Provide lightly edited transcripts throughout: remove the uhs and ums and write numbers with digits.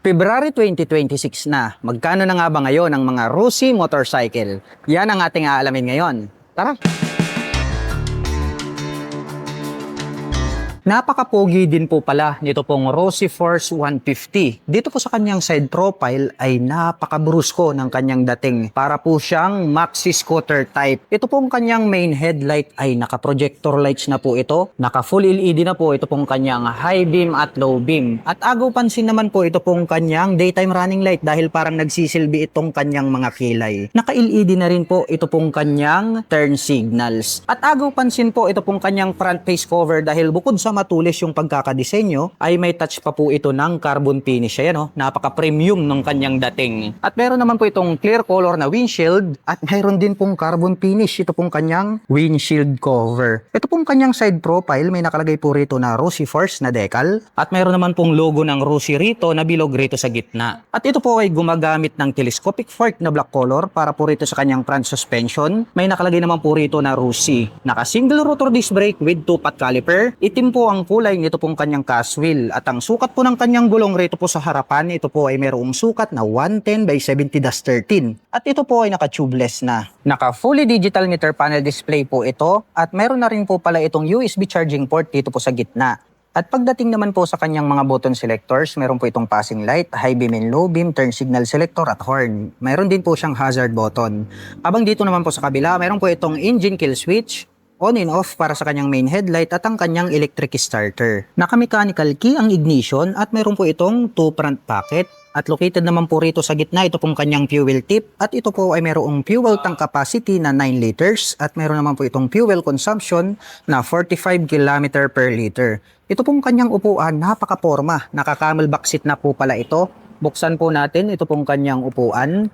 February 2026 na. Magkano na nga ba ngayon ang mga Rusi motorcycle? Yan ang ating aalamin ngayon. Tara! Napakapogi din po pala nito pong Rossi Force 150. Dito po sa kanyang side profile ay napakabrusko ng kanyang dating. Para po siyang maxi scooter type. Ito pong kanyang main headlight ay naka-projector lights na po ito. Naka-full LED na po ito pong kanyang high beam at low beam. At agaw pansin naman po ito pong kanyang daytime running light dahil parang nagsisilbi itong kanyang mga kilay. Naka-LED na rin po ito pong kanyang turn signals. At agaw pansin po ito pong kanyang front face cover dahil bukod sa matulis yung pagkakadisenyo ay may touch pa po ito ng carbon finish. Ayan o, napaka-premium ng kanyang dating. At meron naman po itong clear color na windshield at mayroon din pong carbon finish ito pong kanyang windshield cover. Ito pong kanyang side profile may nakalagay po rito na Rossi Force na decal at mayroon naman pong logo ng Rossi rito na bilog rito sa gitna. At ito po ay gumagamit ng telescopic fork na black color para po rito sa kanyang front suspension. May nakalagay naman po rito na Rossi. Naka single rotor disc brake with 2-pot caliper. Itim po ang kulay nito pong kanyang cast wheel at ang sukat po ng kanyang gulong rito po sa harapan, ito po ay mayroong sukat na 110/70-13 at ito po ay naka-tubeless na. Naka fully digital meter panel display po ito at meron na rin po pala itong USB charging port dito po sa gitna. At pagdating naman po sa kanyang mga button selectors, meron po itong passing light, high beam and low beam, turn signal selector at horn. Meron din po siyang hazard button. Habang dito naman po sa kabila, meron po itong engine kill switch, on and off para sa kanyang main headlight at ang kanyang electric starter. Naka-mechanical key ang ignition at meron po itong 2 front pocket at located naman po rito sa gitna ito pong kanyang fuel tip at ito po ay mayroong fuel tank capacity na 9 liters at meron naman po itong fuel consumption na 45 km per liter. Ito pong kanyang upuan napaka-porma, naka-camelback seat na po pala ito. Buksan po natin ito pong kanyang upuan.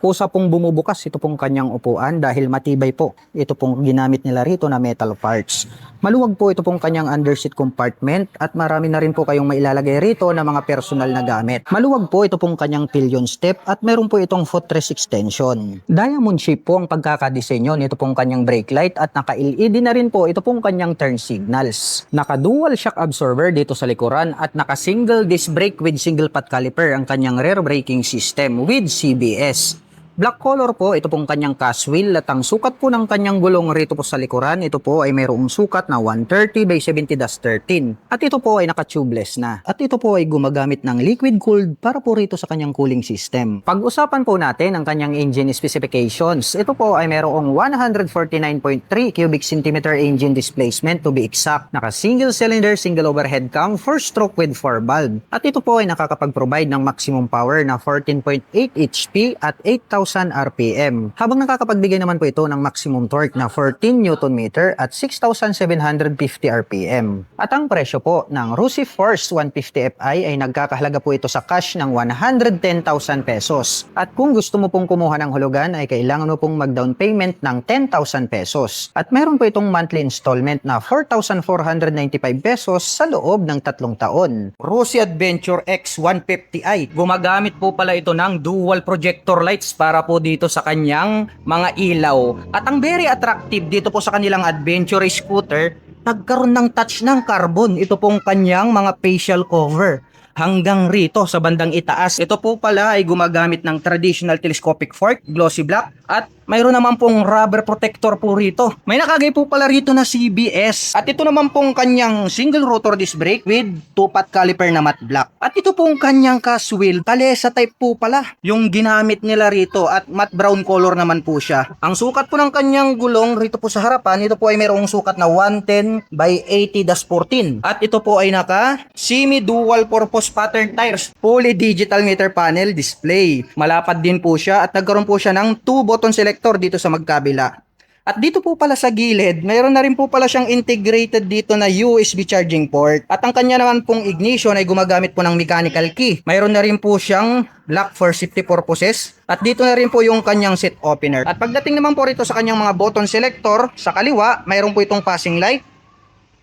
Kusa pong bumubukas ito pong kanyang upuan dahil matibay po. Ito pong ginamit nila rito na metal parts. Maluwag po ito pong kanyang underseat compartment at marami na rin po kayong mailalagay rito na mga personal na gamit. Maluwag po ito pong kanyang pillion step at meron po itong footrest extension. Diamond shape po ang pagkakadisenyo nito pong kanyang brake light at naka-LED na rin po ito pong kanyang turn signals. Naka-dual shock absorber dito sa likuran at naka-single disc brake with single pot caliper ang kanyang rear braking system with CBS. Black color po, ito pong kanyang cast wheel at ang sukat po ng kanyang gulong rito po sa likuran, ito po ay mayroong sukat na 130/70-13 at ito po ay naka-tubeless na. At ito po ay gumagamit ng liquid cooled para po rito sa kanyang cooling system. Pag-usapan po natin ang kanyang engine specifications. Ito po ay mayroong 149.3 cubic centimeter engine displacement to be exact. Naka single cylinder, single overhead cam, 4-stroke with 4 valve. At ito po ay nakakapag-provide ng maximum power na 14.8 HP at 8,000 RPM. Habang nakakapagbigay naman po ito ng maximum torque na 14 Nm at 6,750 RPM. At ang presyo po ng Rossi Force 150 Fi ay nagkakahalaga po ito sa cash ng 110,000 pesos. At kung gusto mo pong kumuha ng hulugan ay kailangan mo pong mag-down payment ng 10,000 pesos. At meron po itong monthly installment na 4,495 pesos sa loob ng 3 taon. Rossi Adventure X 150i. Gumagamit po pala ito ng dual projector lights para po dito sa kanyang mga ilaw. At ang very attractive dito po sa kanilang adventure scooter, nagkaroon ng touch ng carbon. Ito pong kanyang mga facial cover. Hanggang rito sa bandang itaas. Ito po pala ay gumagamit ng traditional telescopic fork, glossy black, at mayroon naman pong rubber protector po rito. May nakagay po pala rito na CBS. At ito naman pong kanyang single rotor disc brake with 2-pot caliper na matte black. At ito pong kanyang cast wheel, palesa type po pala yung ginamit nila rito at matte brown color naman po siya. Ang sukat po ng kanyang gulong rito po sa harapan, ito po ay mayroong sukat na 110/80-14. At ito po ay naka semi-dual purpose pattern tires, fully digital meter panel display. Malapad din po siya at nagkaroon po siya ng 2 button selector dito sa magkabila. At dito po pala sa gilid, mayroon na rin po pala siyang integrated dito na USB charging port. At ang kanya naman pong ignition ay gumagamit po ng mechanical key. Mayroon na rin po siyang lock for safety purposes. At dito na rin po yung kanyang seat opener. At pagdating naman po rito sa kanyang mga button selector, sa kaliwa, mayroon po itong passing light,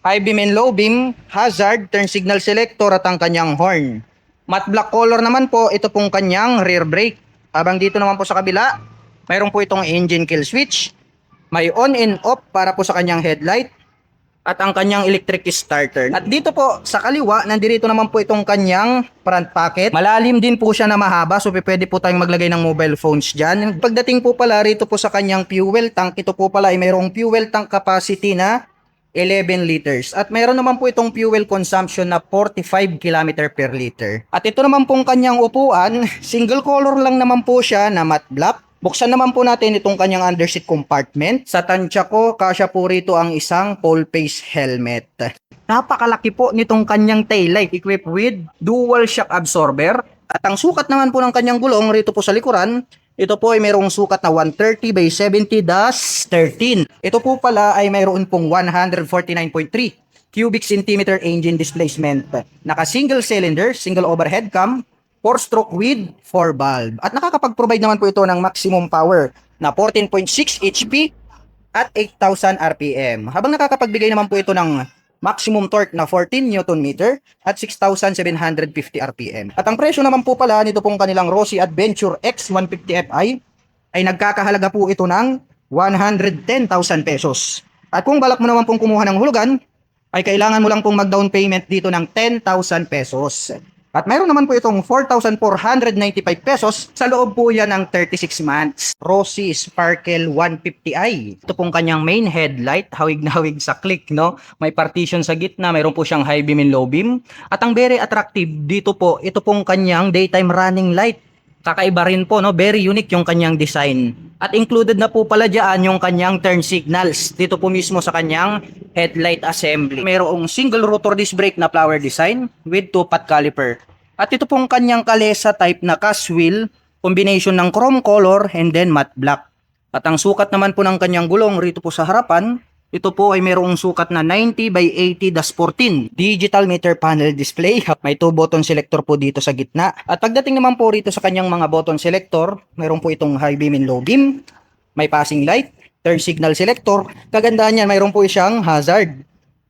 high beam and low beam, hazard, turn signal selector at ang kanyang horn. Matte black color naman po, ito pong kanyang rear brake. Habang dito naman po sa kabila, mayroon po itong engine kill switch. May on and off para po sa kanyang headlight. at ang kanyang electric starter. At dito po sa kaliwa, nandito naman po itong kanyang front pocket. Malalim din po siya na mahaba, so pwede po tayong maglagay ng mobile phones dyan. Pagdating po pala rito po sa kanyang fuel tank, ito po pala ay mayroong fuel tank capacity na 11 liters. At mayroon naman po itong fuel consumption na 45 km per liter. At ito naman pong kanyang upuan, single color lang naman po siya na matte black. Buksan naman po natin itong kanyang underseat compartment. Sa tansya ko, kasya po rito ang isang full face helmet. Napakalaki po nitong kanyang taillight, equipped with dual shock absorber. At ang sukat naman po ng kanyang gulong rito po sa likuran, ito po ay mayroong sukat na 130 by 70-13. Ito po pala ay mayroon pong 149.3 cubic centimeter engine displacement. Naka single cylinder, single overhead cam, 4-stroke with 4 valve. At nakakapag-provide naman po ito ng maximum power na 14.6 HP at 8,000 RPM. Habang nakakapagbigay naman po ito ng maximum torque na 14 Nm at 6,750 RPM. At ang presyo naman po pala nito pong kanilang Rossi Adventure X150 Fi ay nagkakahalaga po ito ng 110,000 pesos. At kung balak mo naman pong kumuha ng hulugan, ay kailangan mo lang pong mag-down payment dito ng 10,000 pesos. At mayroon naman po itong 4,495 pesos sa loob po yan ng 36 months. Rossi Sparkle 150i. Ito pong kanyang main headlight, hawig na hawig sa click, no? May partition sa gitna, mayroon po siyang high beam and low beam. At ang very attractive dito po, ito pong kanyang daytime running light. Kakaiba rin po, no? Very unique yung kanyang design. At included na po pala dyan yung kanyang turn signals. Dito po mismo sa kanyang headlight assembly. Mayroong single rotor disc brake na flower design with 2-pot caliper. At ito pong kanyang kalesa type na cast wheel, combination ng chrome color and then matte black. At ang sukat naman po ng kanyang gulong rito po sa harapan, ito po ay mayroong sukat na 90 by 80-14 digital meter panel display. May 2 button selector po dito sa gitna. At pagdating naman po rito sa kanyang mga button selector, mayroon po itong high beam and low beam, may passing light, turn signal selector. Kagandahan niyan, mayroon po siyang hazard.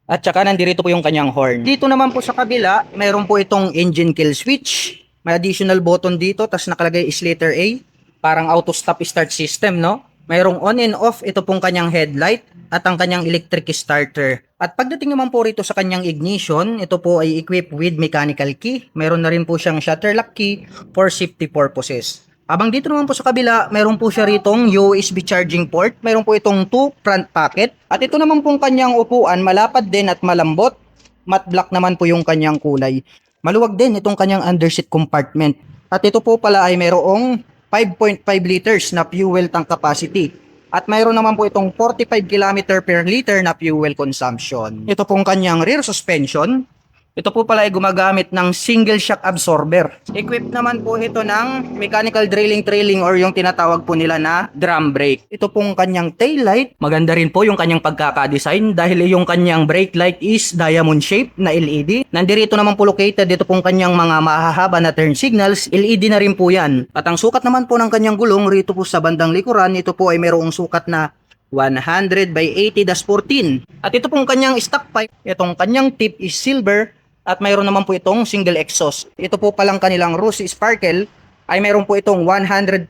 At saka nandito po yung kanyang horn. Dito naman po sa kabila, mayroon po itong engine kill switch. May additional button dito, tas nakalagay is letter A. Parang auto stop start system, no? Mayroong on and off, ito pong kanyang headlight at ang kanyang electric starter. At pagdating naman po rito sa kanyang ignition, ito po ay equipped with mechanical key. Mayroon na rin po siyang shutter lock key for safety purposes. Habang dito naman po sa kabila, mayroon po siya ritong USB charging port. Mayroon po itong 2 front pocket. At ito naman pong kanyang upuan, malapad din at malambot. Matte black naman po yung kanyang kulay. Maluwag din itong kanyang underseat compartment. At ito po pala ay mayroong 5.5 liters na fuel tank capacity. At mayroon naman po itong 45 km per liter na fuel consumption. Ito pong kanyang rear suspension. Ito po pala ay gumagamit ng single shock absorber. Equipped naman po ito ng mechanical drilling or yung tinatawag po nila na drum brake. Ito pong kanyang tail light. Maganda rin po yung kanyang pagkakadesign dahil yung kanyang brake light is diamond shape na LED. Nandirito naman po located dito pong kanyang mga mahahaba na turn signals. LED na rin po yan. At ang sukat naman po ng kanyang gulong rito po sa bandang likuran, ito po ay mayroong sukat na 100 by 80-14. At ito pong kanyang stock pipe, itong kanyang tip is silver. At mayroon naman po itong single exhaust. Ito po palang kanilang Rossi Sparkle ay mayroon po itong 150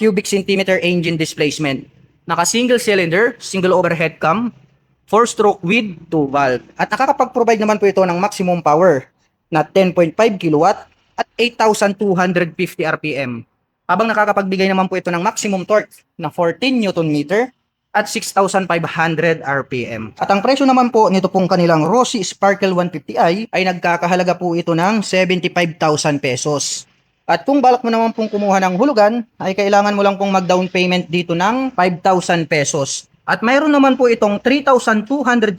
cubic centimeter engine displacement. Naka single cylinder, single overhead cam, 4-stroke with 2 valve. At nakakapag-provide naman po ito ng maximum power na 10.5 kW at 8,250 RPM. Habang nakakapagbigay naman po ito ng maximum torque na 14 Nm at 6,500 RPM. At ang presyo naman po nito pong kanilang Rossi Sparkle 150i ay nagkakahalaga po ito ng 75,000 pesos. At kung balak mo naman pong kumuha ng hulugan, ay kailangan mo lang pong mag-down payment dito ng 5,000 pesos. At mayroon naman po itong 3,225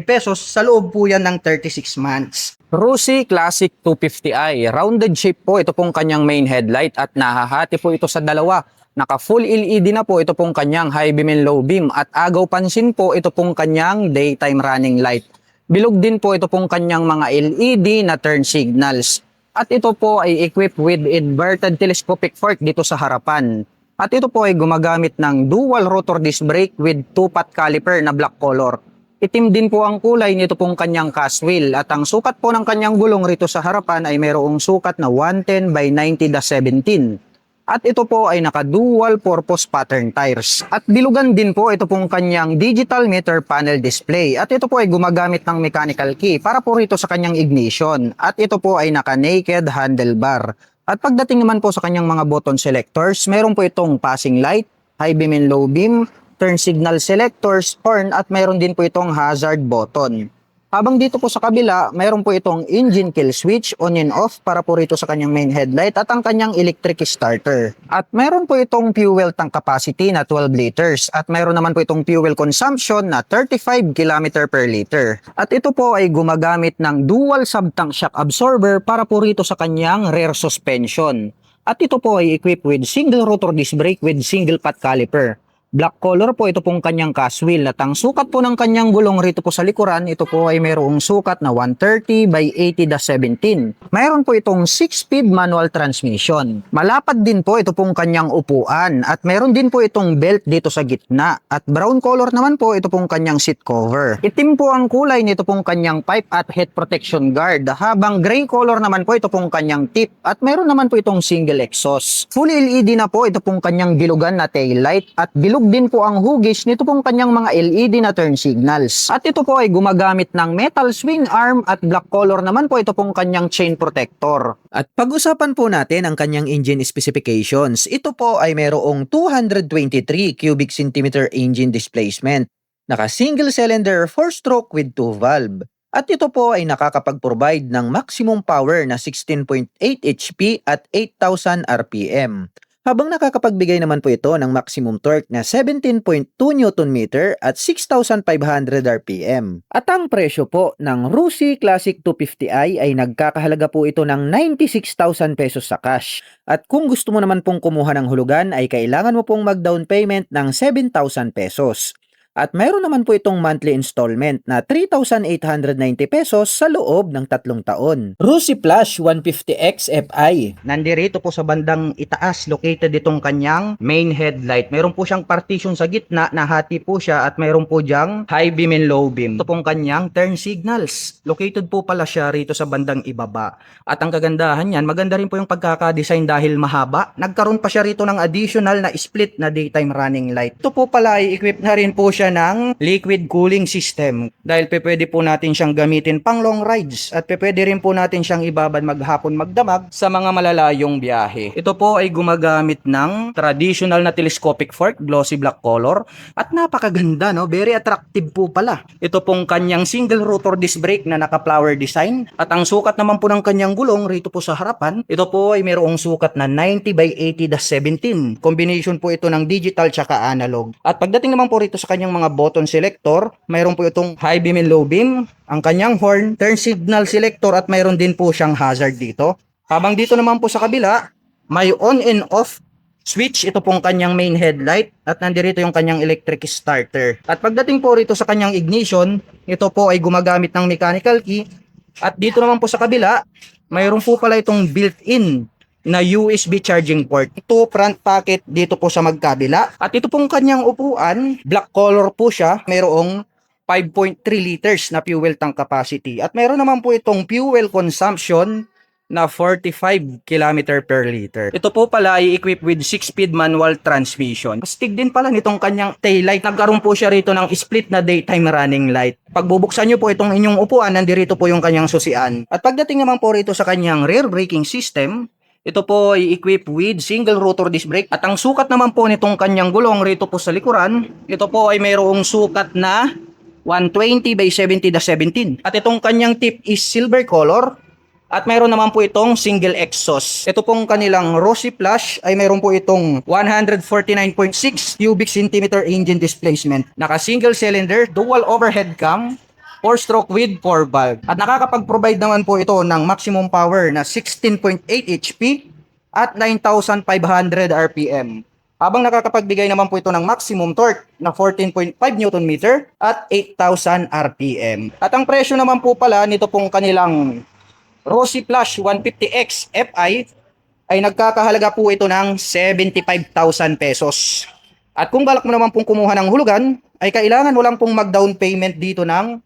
pesos sa loob po yan ng 36 months. Rossi Classic 250i. Rounded shape po ito pong kanyang main headlight at nahahati po ito sa dalawa. Naka full LED na po ito pong kanyang high beam and low beam at agaw pansin po ito pong kanyang daytime running light. Bilog din po ito pong kanyang mga LED na turn signals. At ito po ay equipped with inverted telescopic fork dito sa harapan. At ito po ay gumagamit ng dual rotor disc brake with 2-pot caliper na black color. Itim din po ang kulay nito pong kanyang cast wheel at ang sukat po ng kanyang gulong rito sa harapan ay mayroong sukat na 110 by 90-17. At ito po ay naka-dual purpose pattern tires. At bilugan din po ito pong kanyang digital meter panel display. At ito po ay gumagamit ng mechanical key para po rito sa kanyang ignition. At ito po ay naka-naked handlebar. At pagdating naman po sa kanyang mga button selectors, meron po itong passing light, high beam and low beam, turn signal selectors, horn, at meron din po itong hazard button. Habang dito po sa kabila, mayroon po itong engine kill switch on and off para po rito sa kanyang main headlight at ang kanyang electric starter. At mayroon po itong fuel tank capacity na 12 liters at mayroon naman po itong fuel consumption na 35 km per liter. At ito po ay gumagamit ng dual sub-tank shock absorber para po rito sa kanyang rear suspension. At ito po ay equipped with single rotor disc brake with single pot caliper. Black color po ito pong kanyang cast wheel at ang sukat po ng kanyang gulong rito po sa likuran, ito po ay mayroong sukat na 130 by 80-17. Mayroon po itong 6-speed manual transmission. Malapad din po ito pong kanyang upuan at mayroon din po itong belt dito sa gitna at brown color naman po ito pong kanyang seat cover. Itim po ang kulay nito pong kanyang pipe at head protection guard habang gray color naman po ito pong kanyang tip at mayroon naman po itong single exhaust. Full LED na po ito pong kanyang bilugan na tail light at bilug din po ang hugis nito pong kanyang mga LED na turn signals. At ito po ay gumagamit ng metal swing arm at black color naman po ito pong kanyang chain protector. At pag-usapan po natin ang kanyang engine specifications. Ito po ay mayroong 223 cubic centimeter engine displacement. Naka single cylinder 4-stroke with 2 valve. At ito po ay nakakapag-provide ng maximum power na 16.8 HP at 8,000 RPM. Habang nakakapagbigay naman po ito ng maximum torque na 17.2 Nm at 6,500 RPM. At ang presyo po ng Rusi Classic 250i ay nagkakahalaga po ito ng 96,000 pesos sa cash. At kung gusto mo naman pong kumuha ng hulugan ay kailangan mo pong mag-down payment ng 7,000 pesos. At mayroon naman po itong monthly installment na 3,890 pesos sa loob ng 3 taon. Rusi Plus 150X Fi. Nandirito po sa bandang itaas, located itong kanyang main headlight. Meron po siyang partition sa gitna, nahati po siya at meron po diyang high beam and low beam. Ito pong kanyang turn signals. Located po pala siya rito sa bandang ibaba. At ang kagandahan niyan, maganda rin po yung pagkakadesign dahil mahaba. Nagkaroon pa siya rito ng additional na split na daytime running light. Ito po pala ay equipped na rin po siya ng liquid cooling system dahil pwede po natin siyang gamitin pang long rides at pwede rin po natin siyang ibabad maghapon magdamag sa mga malalayong biyahe. Ito po ay gumagamit ng traditional na telescopic fork, glossy black color at napakaganda, no? Very attractive po pala. Ito pong kanyang single rotor disc brake na naka-flower design at ang sukat naman po ng kanyang gulong rito po sa harapan, ito po ay mayroong sukat na 90 by 80-17. Combination po ito ng digital tsaka analog. At pagdating naman po rito sa kanyang mga button selector, mayroon po itong high beam and low beam, ang kanyang horn, turn signal selector at mayroon din po siyang hazard dito. Habang dito naman po sa kabila, may on and off switch, ito pong kanyang main headlight at nandirito yung kanyang electric starter. At pagdating po rito sa kanyang ignition, ito po ay gumagamit ng mechanical key at dito naman po sa kabila, mayroon po pala itong built-in na USB charging port. Ito front pocket dito po sa magkabila. At ito pong kanyang upuan, black color po siya. Mayroong 5.3 liters na fuel tank capacity. At mayroon naman po itong fuel consumption na 45 km per liter. Ito po pala ay equipped with 6-speed manual transmission. Astig din pala nitong kanyang taillight. Nagkaroon po siya rito ng split na daytime running light. Pag bubuksan nyo po itong inyong upuan, nandirito po yung kanyang susian. At pagdating naman po rito sa kanyang rear braking system, ito po ay equipped with single rotor disc brake at ang sukat naman po nitong kanyang gulong rito po sa likuran, ito po ay mayroong sukat na 120 by 70-17 at itong kanyang tip is silver color at mayroon naman po itong single exhaust. Ito pong kanilang Rusi Plus ay mayroon po itong 149.6 cubic centimeter engine displacement, naka single cylinder, dual overhead cam, 4-stroke with 4 valve. At nakakapag-provide naman po ito ng maximum power na 16.8 HP at 9,500 RPM. Habang nakakapagbigay naman po ito ng maximum torque na 14.5 Nm at 8,000 RPM. At ang presyo naman po pala nito pong kanilang Rusi Plus 150X Fi ay nagkakahalaga po ito ng 75,000 pesos. At kung balak mo naman pong kumuha ng hulugan, ay kailangan mo lang pong mag-down payment dito ng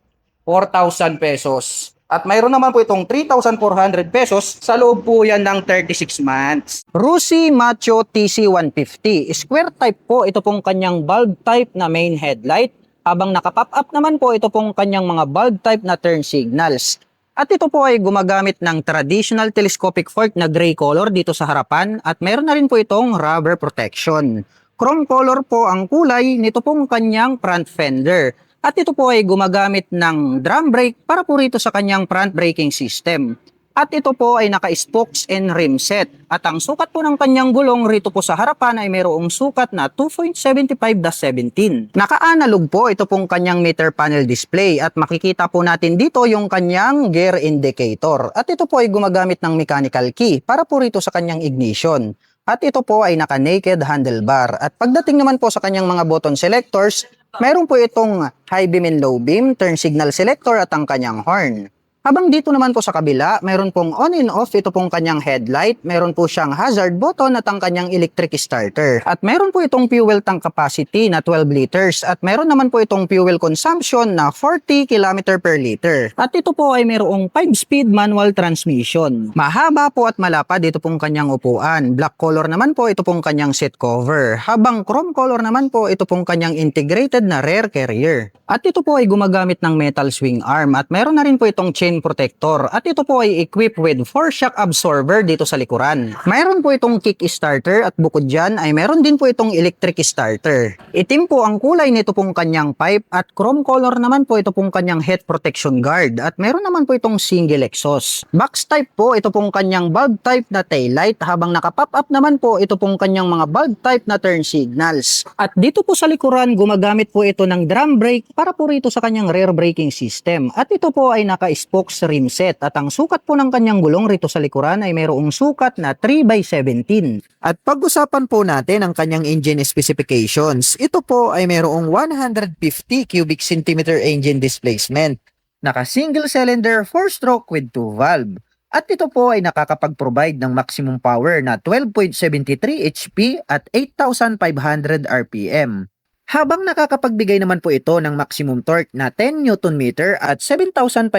4,000 pesos. At mayroon naman po itong 3,400 pesos. Sa loob po yan ng 36 months. Rusi Macho TC150. Square type po ito pong kanyang bulb type na main headlight. Habang naka-pop up naman po ito pong kanyang mga bulb type na turn signals. At ito po ay gumagamit ng traditional telescopic fork na gray color dito sa harapan. At meron na rin po itong rubber protection. Chrome color po ang kulay nito pong kanyang front fender. At ito po ay gumagamit ng drum brake para po rito sa kanyang front braking system. At ito po ay naka-spokes and rim set. At ang sukat po ng kanyang gulong rito po sa harapan ay mayroong sukat na 2.75-17. Naka-analog po ito pong kanyang meter panel display at makikita po natin dito yung kanyang gear indicator. At ito po ay gumagamit ng mechanical key para po rito sa kanyang ignition. At ito po ay naka-naked handlebar. At pagdating naman po sa kanyang mga button selectors, mayroon po itong high beam and low beam, turn signal selector at ang kanyang horn. Habang dito naman po sa kabila, mayroon pong on and off ito pong kanyang headlight, mayroon po siyang hazard button at ang kanyang electric starter. At mayroon po itong fuel tank capacity na 12 liters at mayroon naman po itong fuel consumption na 40 km per liter. At ito po ay mayroong 5-speed manual transmission. Mahaba po at malapad ito pong kanyang upuan. Black color naman po ito pong kanyang seat cover. Habang chrome color naman po ito pong kanyang integrated na rear carrier. At ito po ay gumagamit ng metal swing arm at mayroon na rin po itong chain protector at ito po ay equipped with 4-shock absorber dito sa likuran. Mayroon po itong kick starter at bukod dyan ay mayroon din po itong electric starter. Itim po ang kulay nito pong kanyang pipe at chrome color naman po ito pong kanyang head protection guard at mayroon naman po itong single exhaust. Box type po ito pong kanyang bulb type na taillight habang naka-pop up naman po ito pong kanyang mga bulb type na turn signals. At dito po sa likuran gumagamit po ito ng drum brake para po rito sa kanyang rear braking system. At ito po ay naka-spokes rim set at ang sukat po ng kanyang gulong rito sa likuran ay mayroong sukat na 3x17. At pag-usapan po natin ang kanyang engine specifications, ito po ay mayroong 150 cubic centimeter engine displacement. Naka single cylinder 4-stroke with 2 valve. At ito po ay nakakapag-provide ng maximum power na 12.73 HP at 8,500 RPM. Habang nakakapagbigay naman po ito ng maximum torque na 10 Nm at 7,500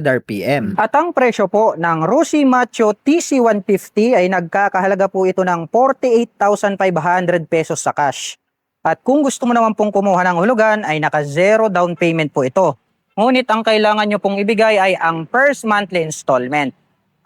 RPM. At ang presyo po ng Rusi Macho TC150 ay nagkakahalaga po ito ng 48,500 pesos sa cash. At kung gusto mo naman pong kumuha ng hulugan ay naka-zero down payment po ito. Ngunit ang kailangan nyo pong ibigay ay ang first monthly installment.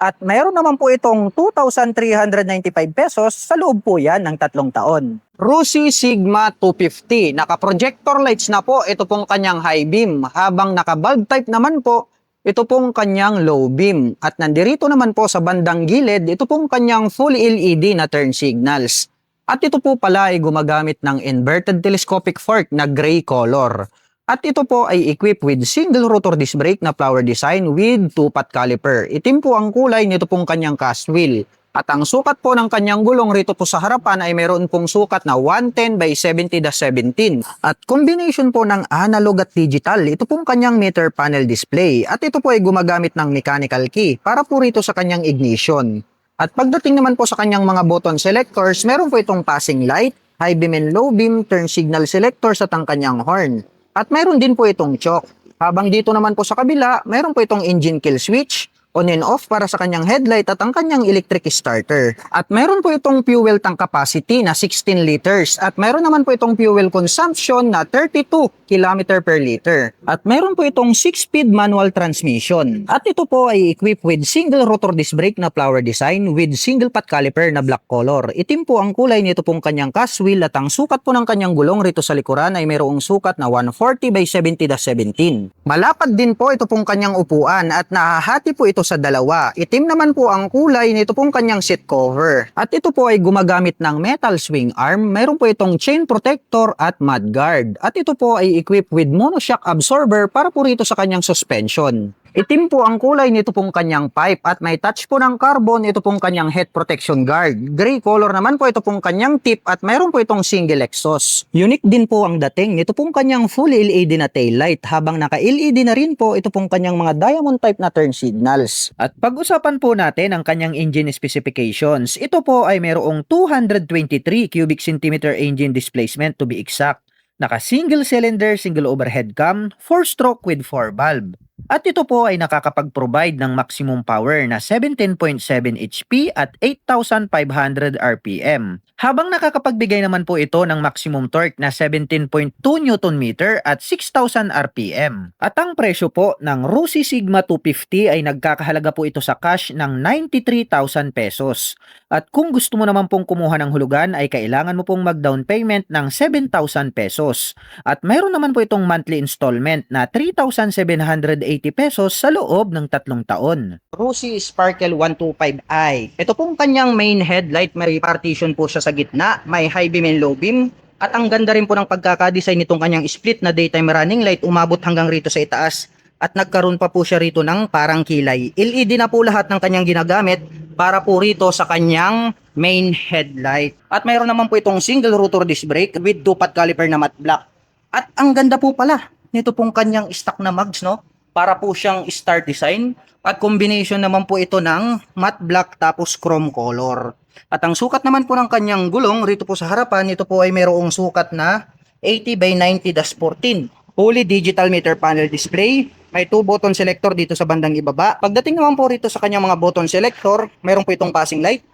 At mayroon naman po itong 2,395 pesos sa loob po yan ng 3 taon. Rusi Sigma 250. Naka-projector lights na po ito pong kanyang high beam. Habang naka-bulb type naman po, ito pong kanyang low beam. At nandirito naman po sa bandang gilid, ito pong kanyang full LED na turn signals. At ito po pala ay gumagamit ng inverted telescopic fork na gray color. At ito po ay equipped with single rotor disc brake na flower design with 2-pot caliper. Itim po ang kulay nito pong kanyang cast wheel. At ang sukat po ng kanyang gulong rito po sa harapan ay mayroon pong sukat na 110/70/17. At combination po ng analog at digital, ito pong kanyang meter panel display. At ito po ay gumagamit ng mechanical key para po rito sa kanyang ignition. At pagdating naman po sa kanyang mga button selectors, meron po itong passing light, high beam and low beam, turn signal selectors at ang kanyang horn. At mayroon din po itong choke. Habang dito naman po sa kabila, mayroon po itong engine kill switch, on and off para sa kanyang headlight at ang kanyang electric starter. At mayroon po itong fuel tank capacity na 16 liters at mayroon naman po itong fuel consumption na 32 km per liter. At mayroon po itong 6-speed manual transmission. At ito po ay equipped with single rotor disc brake na flower design with single pot caliper na black color. Itim po ang kulay nito pong kanyang cast wheel at ang sukat po ng kanyang gulong rito sa likuran ay mayroong sukat na 140/70/17. Malapad din po ito pong kanyang upuan at nahahati po ito sa dalawa. Itim naman po ang kulay nito pong kanyang seat cover. At ito po ay gumagamit ng metal swing arm. Mayroon po itong chain protector at mudguard. At ito po ay equipped with monoshock absorber para po rito sa kanyang suspension. Itim po ang kulay nito pong kanyang pipe at may touch po ng carbon ito pong kanyang head protection guard. Gray color naman po ito pong kanyang tip at mayroon po itong single exhaust. Unique din po ang dating nito pong kanyang full LED na taillight habang naka-LED na rin po ito pong kanyang mga diamond type na turn signals. At pag-usapan po natin ang kanyang engine specifications. Ito po ay mayroong 223 cubic centimeter engine displacement to be exact. Naka single cylinder, single overhead cam, 4-stroke with 4 valve. At ito po ay nakakapag-provide ng maximum power na 17.7 HP at 8,500 RPM. Habang nakakapagbigay naman po ito ng maximum torque na 17.2 Nm at 6,000 RPM. At ang presyo po ng Rossi Sigma 250 ay nagkakahalaga po ito sa cash ng 93,000 pesos. At kung gusto mo naman pong kumuha ng hulugan ay kailangan mo pong mag-down payment ng 7,000 pesos. At mayroon naman po itong monthly installment na 3,780 pesos sa loob ng 3 taon. Rossi Sparkle 125i. Ito pong kanyang main headlight, may partition po siya sa gitna, may high beam and low beam. At ang ganda rin po ng pagkakadesign nitong kanyang split na daytime running light, umabot hanggang rito sa itaas. At nagkaroon pa po siya rito ng parang kilay. LED na po lahat ng kanyang ginagamit para po rito sa kanyang main headlight. At mayroon naman po itong single rotor disc brake with 2-pot caliper na matte black. At ang ganda po pala nito pong kanyang stock na mags, no? Para po siyang star design. At combination naman po ito ng matte black tapos chrome color. At ang sukat naman po ng kanyang gulong rito po sa harapan, ito po ay mayroong sukat na 80 by 90-14. Fully digital meter panel display. May 2 button selector dito sa bandang ibaba. Pagdating naman po rito sa kanyang mga button selector, mayroon po itong passing light,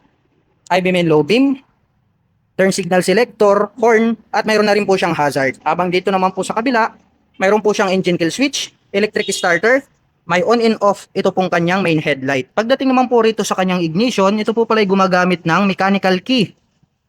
high beam and low beam, turn signal selector, horn, at mayroon na rin po siyang hazard. Habang dito naman po sa kabila, mayroon po siyang engine kill switch, electric starter, may on and off, ito pong kanyang main headlight. Pagdating naman po rito sa kanyang ignition, ito po pala ay gumagamit ng mechanical key.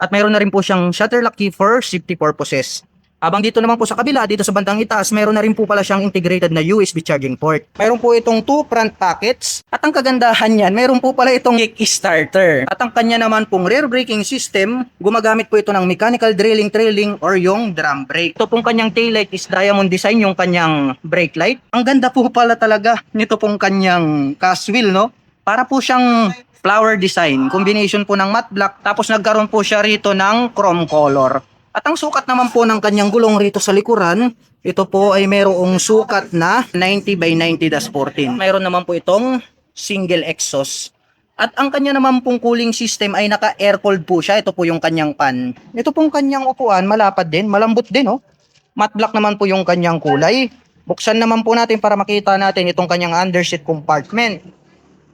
At mayroon na rin po siyang shutter lock key for safety purposes. Habang dito naman po sa kabila, dito sa bandang itaas, mayroon na rin po pala siyang integrated na USB charging port. Mayroon po itong 2 front pockets. At ang kagandahan niyan, mayroon po pala itong kickstarter. At ang kanya naman pong rear braking system, gumagamit po ito ng mechanical drilling, trailing, or yung drum brake. Ito pong kanyang taillight is diamond design, yung kanyang brake light. Ang ganda po pala talaga nito pong kanyang cast wheel, no? Para po siyang flower design, combination po ng matte black, tapos nagkaroon po siya rito ng chrome color. At ang sukat naman po ng kanyang gulong rito sa likuran, ito po ay mayroong sukat na 90 by 90-14. Mayroon naman po itong single exhaust. At ang kanya naman pong cooling system ay naka-air cooled po siya. Ito po yung kanyang fan. Ito pong kanyang upuan, malapad din, malambot din, oh. Matte black naman po yung kanyang kulay. Buksan naman po natin para makita natin itong kanyang underseat compartment.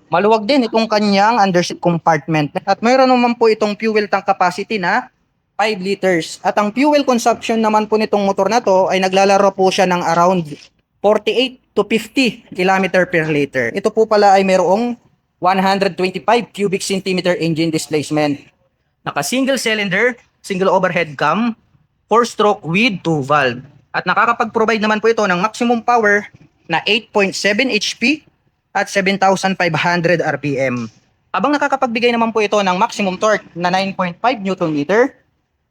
Maluwag din itong kanyang underseat compartment. At mayroon naman po itong fuel tank capacity na 5 liters. At ang fuel consumption naman po nitong motor na to ay naglalaro po siya ng around 48 to 50 km per liter. Ito po pala ay mayroong 125 cubic centimeter engine displacement. Naka single cylinder, single overhead cam, 4-stroke with 2 valve. At nakakapag-provide naman po ito ng maximum power na 8.7 HP at 7,500 RPM. Habang nakakapagbigay naman po ito ng maximum torque na 9.5 Nm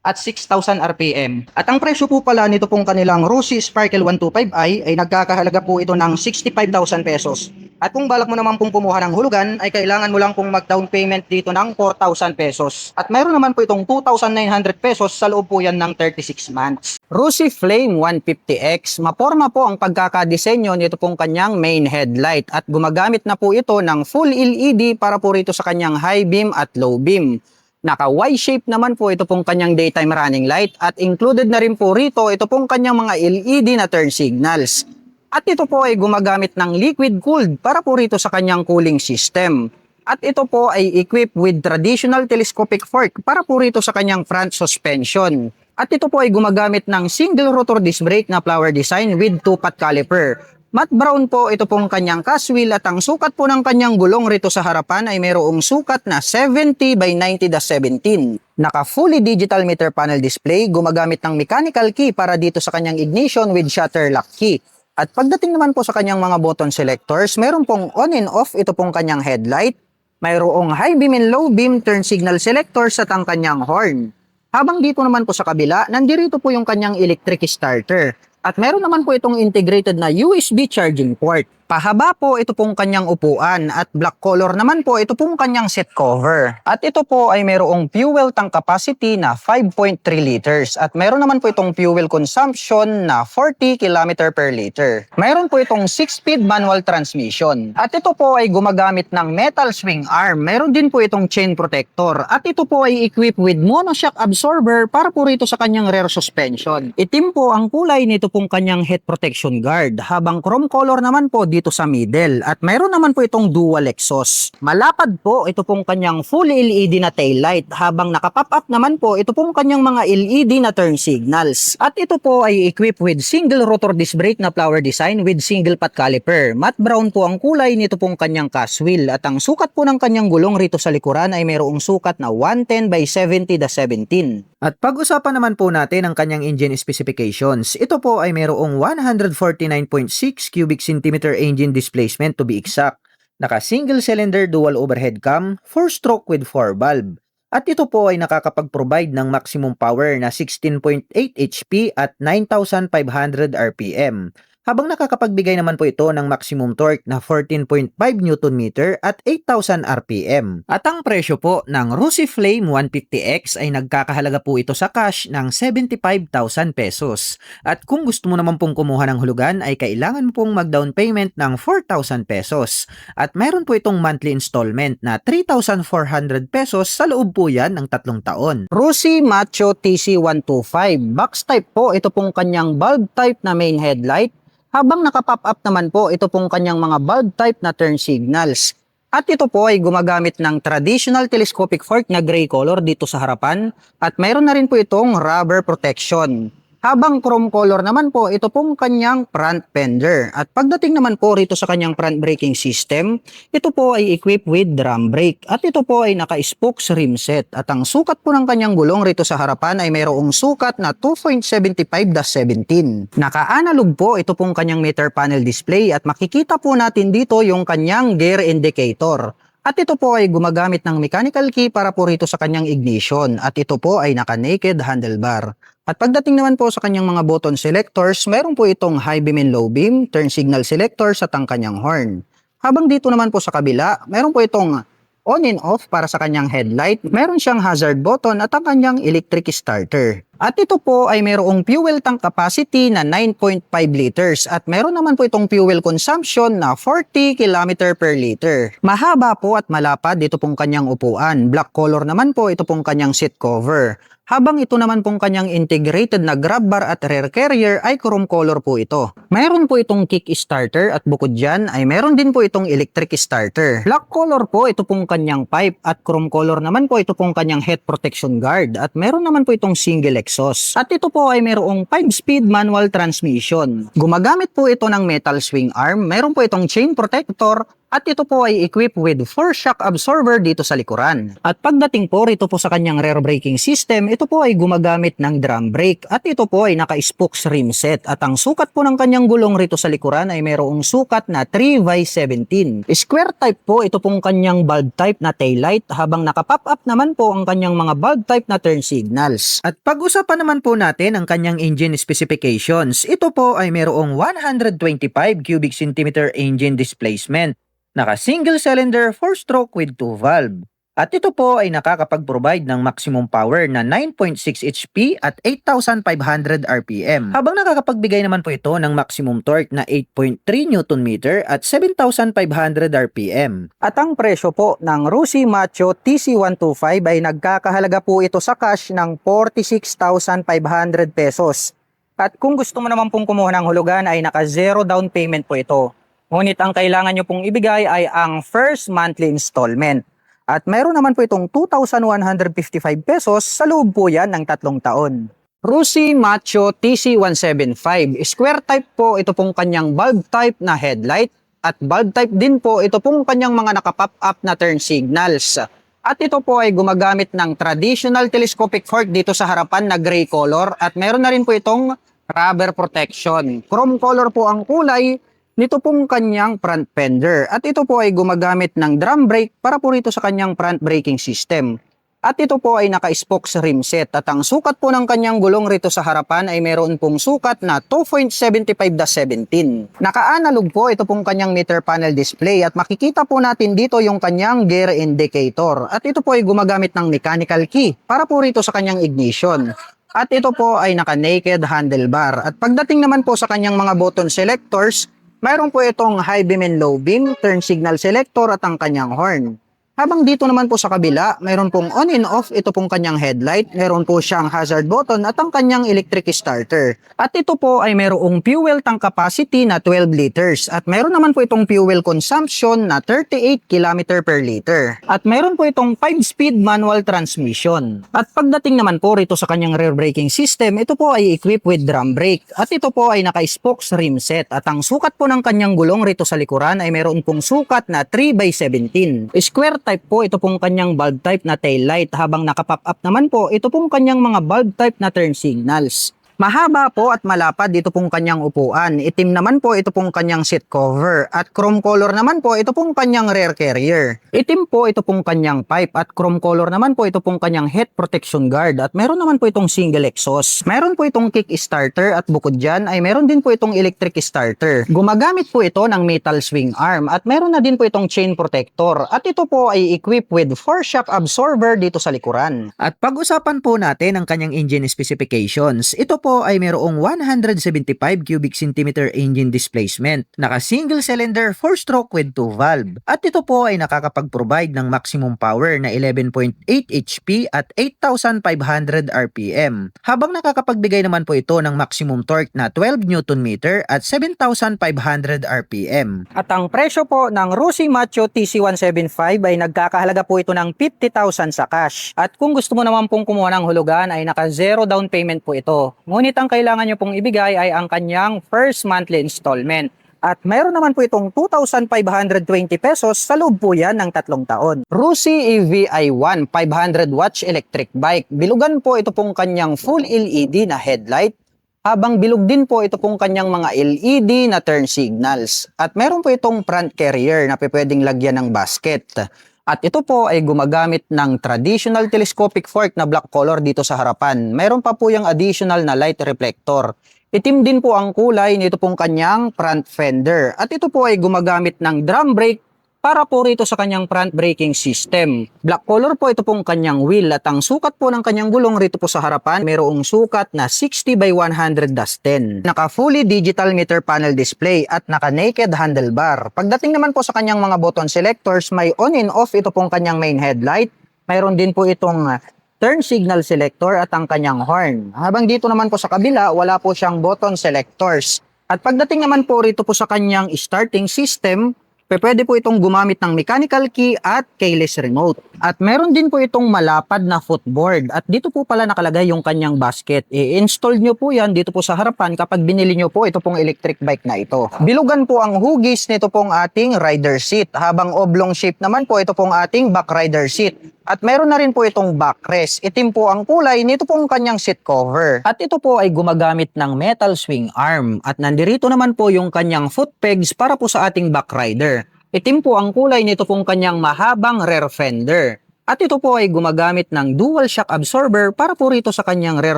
at 6,000 RPM. At ang presyo po pala nito pong kanilang Rossi Sparkle 125i ay nagkakahalaga po ito ng 65,000 pesos. At kung balak mo naman pong kumuha ng hulugan, ay kailangan mo lang pong mag-down payment dito ng 4,000 pesos. At mayroon naman po itong 2,900 pesos sa loob po yan ng 36 months. Rossi Flame 150X, maporma po ang pagkakadesenyo nito pong kanyang main headlight. At gumagamit na po ito ng full LED para po rito sa kanyang high beam at low beam. Naka Y-shape naman po ito pong kanyang daytime running light at included na rin po rito ito pong kanyang mga LED na turn signals. At ito po ay gumagamit ng liquid cooled para po rito sa kanyang cooling system. At ito po ay equipped with traditional telescopic fork para po rito sa kanyang front suspension. At ito po ay gumagamit ng single rotor disc brake na flower design with 2-pot caliper. Matte brown po ito pong kanyang cast wheel at ang sukat po ng kanyang gulong rito sa harapan ay mayroong sukat na 70 by 90-17. Naka fully digital meter panel display, gumagamit ng mechanical key para dito sa kanyang ignition with shutter lock key. At pagdating naman po sa kanyang mga button selectors, mayroon pong on and off ito pong kanyang headlight, mayroong high beam and low beam turn signal selectors at ang kanyang horn. Habang dito naman po sa kabila, nandirito po yung kanyang electric starter. At meron naman po itong integrated na USB charging port. Pahaba po ito pong kanyang upuan at black color naman po ito pong kanyang seat cover. At ito po ay mayroong fuel tank capacity na 5.3 liters at meron naman po itong fuel consumption na 40 km per liter. Mayroon po itong 6-speed manual transmission. At ito po ay gumagamit ng metal swing arm. Meron din po itong chain protector. At ito po ay equipped with monoshock absorber para po rito sa kanyang rear suspension. Itim po ang kulay nito pong kanyang head protection guard. Habang chrome color naman po dito sa middle at mayroon naman po itong dual exhaust. Malapad po ito pong kanyang full LED na taillight habang nakapop up naman po ito pong kanyang mga LED na turn signals. At ito po ay equipped with single rotor disc brake na flower design with single pot caliper. Matte brown po ang kulay nito pong kanyang cast wheel at ang sukat po ng kanyang gulong rito sa likuran ay mayroong sukat na 110 by 70/17. At pag-usapan naman po natin ang kanyang engine specifications. Ito po ay mayroong 149.6 cubic centimeter engine displacement to be exact. Naka single cylinder dual overhead cam, 4-stroke with 4 valve. At ito po ay nakakapag-provide ng maximum power na 16.8 HP at 9,500 RPM. Habang nakakapagbigay naman po ito ng maximum torque na 14.5 Nm at 8,000 RPM. At ang presyo po ng Rossi Flame 150X ay nagkakahalaga po ito sa cash ng 75,000 pesos. At kung gusto mo naman pong kumuha ng hulugan ay kailangan pong mag-down payment ng 4,000 pesos. At meron po itong monthly installment na 3,400 pesos sa loob po yan ng 3 taon. Rossi Macho TC125. Box type po ito pong kanyang bulb type na main headlight. Habang nakapop up naman po ito pong kanyang mga bulb type na turn signals. At ito po ay gumagamit ng traditional telescopic fork na gray color dito sa harapan at mayroon na rin po itong rubber protection. Habang chrome color naman po ito pong kanyang front fender. At pagdating naman po rito sa kanyang front braking system, ito po ay equipped with drum brake. At ito po ay naka-spokes rim set. At ang sukat po ng kanyang gulong rito sa harapan ay mayroong sukat na 2.75/17. Naka-analog po ito pong kanyang meter panel display at makikita po natin dito yung kanyang gear indicator. At ito po ay gumagamit ng mechanical key para po rito sa kanyang ignition. At ito po ay naka-naked handlebar. At pagdating naman po sa kanyang mga button selectors, meron po itong high beam and low beam, turn signal selectors at ang kanyang horn. Habang dito naman po sa kabila, meron po itong on and off para sa kanyang headlight, meron siyang hazard button at ang kanyang electric starter. At ito po ay mayroong fuel tank capacity na 9.5 liters at meron naman po itong fuel consumption na 40 km per liter. Mahaba po at malapad ito pong kanyang upuan. Black color naman po ito pong kanyang seat cover. Habang ito naman pong kanyang integrated na grab bar at rear carrier ay chrome color po ito. Mayroon po itong kick starter at bukod dyan ay meron din po itong electric starter. Black color po ito pong kanyang pipe at chrome color naman po ito pong kanyang head protection guard at meron naman po itong single exhaust. At ito po ay mayroong 5-speed manual transmission. Gumagamit po ito ng metal swing arm, meron po itong chain protector at ito po ay equipped with 4 shock absorber dito sa likuran. At pagdating po rito po sa kanyang rear braking system, ito po ay gumagamit ng drum brake at ito po ay naka-spokes rim set. At ang sukat po ng kanyang gulong rito sa likuran ay mayroong sukat na 3/17. Square type po ito pong kanyang bulb type na taillight habang nakapop up naman po ang kanyang mga bulb type na turn signals. At pag-usapan naman po natin ang kanyang engine specifications. Ito po ay mayroong 125 cubic centimeter engine displacement. Naka single cylinder 4-stroke with 2 valve. At ito po ay nakakapag-provide ng maximum power na 9.6 HP at 8,500 RPM. Habang nakakapagbigay naman po ito ng maximum torque na 8.3 Nm at 7,500 RPM. At ang presyo po ng Rossi Macho TC125 ay nagkakahalaga po ito sa cash ng 46,500 pesos. At kung gusto mo naman pong kumuha ng hulugan ay naka zero down payment po ito. Ngunit ang kailangan nyo pong ibigay ay ang first monthly installment. At mayroon naman po itong 2,155 pesos sa loob po yan ng 3 taon. Rossi Macho TC175. Square type po ito pong kanyang bulb type na headlight. At bulb type din po ito pong kanyang mga nakapop up na turn signals. At ito po ay gumagamit ng traditional telescopic fork dito sa harapan na gray color. At meron na rin po itong rubber protection. Chrome color po ang kulay nito pong kanyang front fender. At ito po ay gumagamit ng drum brake para po rito sa kanyang front braking system. At ito po ay naka-spokes rim set. At ang sukat po ng kanyang gulong rito sa harapan ay meron pong sukat na 2.75/17. Naka-analog po ito pong kanyang meter panel display at makikita po natin dito yung kanyang gear indicator. At ito po ay gumagamit ng mechanical key para po rito sa kanyang ignition. At ito po ay naka-naked handlebar. At pagdating naman po sa kanyang mga button selectors, mayroon po itong high beam and low beam, turn signal selector at ang kanyang horn. Habang dito naman po sa kabila, mayroon pong on and off, ito pong kanyang headlight, mayroon po siyang hazard button at ang kanyang electric starter. At ito po ay mayroong fuel tank capacity na 12 liters at mayroon naman po itong fuel consumption na 38 km per liter. At mayroon po itong 5-speed manual transmission. At pagdating naman po rito sa kanyang rear braking system, ito po ay equipped with drum brake at ito po ay naka-spokes rim set at ang sukat po ng kanyang gulong rito sa likuran ay mayroon pong sukat na 3x17. Square type po ito pong kanyang bulb type na tail light habang naka-pop up naman po ito pong kanyang mga bulb type na turn signals. Mahaba po at malapad dito pong kanyang upuan. Itim naman po ito pong kanyang seat cover at chrome color naman po ito pong kanyang rear carrier. Itim po ito pong kanyang pipe at chrome color naman po ito pong kanyang head protection guard at meron naman po itong single exhaust. Meron po itong kick starter at bukod dyan ay meron din po itong electric starter. Gumagamit po ito ng metal swing arm at meron na din po itong chain protector at ito po ay equipped with 4 shock absorber dito sa likuran. At pag-usapan po natin ang kanyang engine specifications. Ito po ay mayroong 175 cubic centimeter engine displacement, naka single cylinder 4-stroke with 2 valve. At ito po ay nakakapag-provide ng maximum power na 11.8 HP at 8,500 RPM. Habang nakakapagbigay naman po ito ng maximum torque na 12 Newton meter at 7,500 RPM. At ang presyo po ng Rusi Macho TC175 ay nagkakahalaga po ito ng 50,000 sa cash. At kung gusto mo naman pong kumuha ng hulugan ay naka zero down payment po ito. Ngunit ang kailangan nyo pong ibigay ay ang kanyang first monthly installment. At mayroon naman po itong 2,520 pesos sa loob po yan ng 3 taon. Rusi EVi1 500 watts electric bike. Bilugan po ito pong kanyang full LED na headlight. Habang bilog din po ito pong kanyang mga LED na turn signals. At meron po itong front carrier na pwedeng lagyan ng basket. At ito po ay gumagamit ng traditional telescopic fork na black color dito sa harapan. Mayroon pa po yung additional na light reflector. Itim din po ang kulay nito pong kanyang front fender. At ito po ay gumagamit ng drum brake para po rito sa kanyang front braking system. Black color po ito pong kanyang wheel at ang sukat po ng kanyang gulong rito po sa harapan mayroong sukat na 60/100/10. Naka fully digital meter panel display at naka naked handlebar. Pagdating naman po sa kanyang mga button selectors, may on and off ito pong kanyang main headlight. Mayroon din po itong turn signal selector at ang kanyang horn. Habang dito naman po sa kabila, wala po siyang button selectors. At pagdating naman po rito po sa kanyang starting system, pwede po itong gumamit ng mechanical key at keyless remote. At meron din po itong malapad na footboard. At dito po pala nakalagay yung kanyang basket. I-install nyo po yan dito po sa harapan kapag binili nyo po ito pong electric bike na ito. Bilugan po ang hugis nito pong ating rider seat. Habang oblong shape naman po ito pong ating back rider seat. At meron na rin po itong backrest. Itim po ang kulay nito pong kanyang seat cover. At ito po ay gumagamit ng metal swing arm. At nandirito naman po yung kanyang foot pegs para po sa ating back rider. Itim po ang kulay nito pong kanyang mahabang rear fender. At ito po ay gumagamit ng dual shock absorber para po rito sa kanyang rear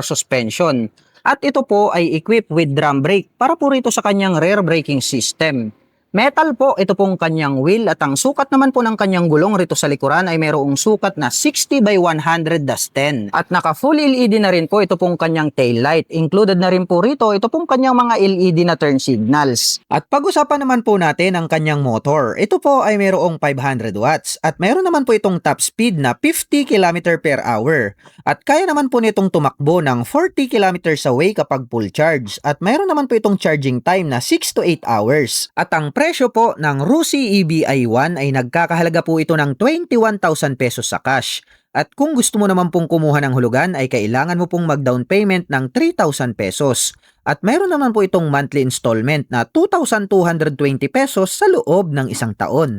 suspension. At ito po ay equipped with drum brake para po rito sa kanyang rear braking system. Metal po ito pong kanyang wheel at ang sukat naman po ng kanyang gulong rito sa likuran ay mayroong sukat na 60/100/10. At naka full LED na rin po ito pong kanyang tail light. Included na rin po rito ito pong kanyang mga LED na turn signals. At pag-usapan naman po natin ang kanyang motor. Ito po ay mayroong 500 watts at mayroon naman po itong top speed na 50 km per hour. At kaya naman po nitong tumakbo ng 40 km away kapag full charge. At mayroon naman po itong charging time na 6 to 8 hours. At ang presyo po ng Rusi EVi1 ay nagkakahalaga po ito ng 21,000 pesos sa cash. At kung gusto mo naman pong kumuha ng hulugan ay kailangan mo pong mag-down payment ng 3,000 pesos. At mayroon naman po itong monthly installment na 2,220 pesos sa loob ng 1 taon.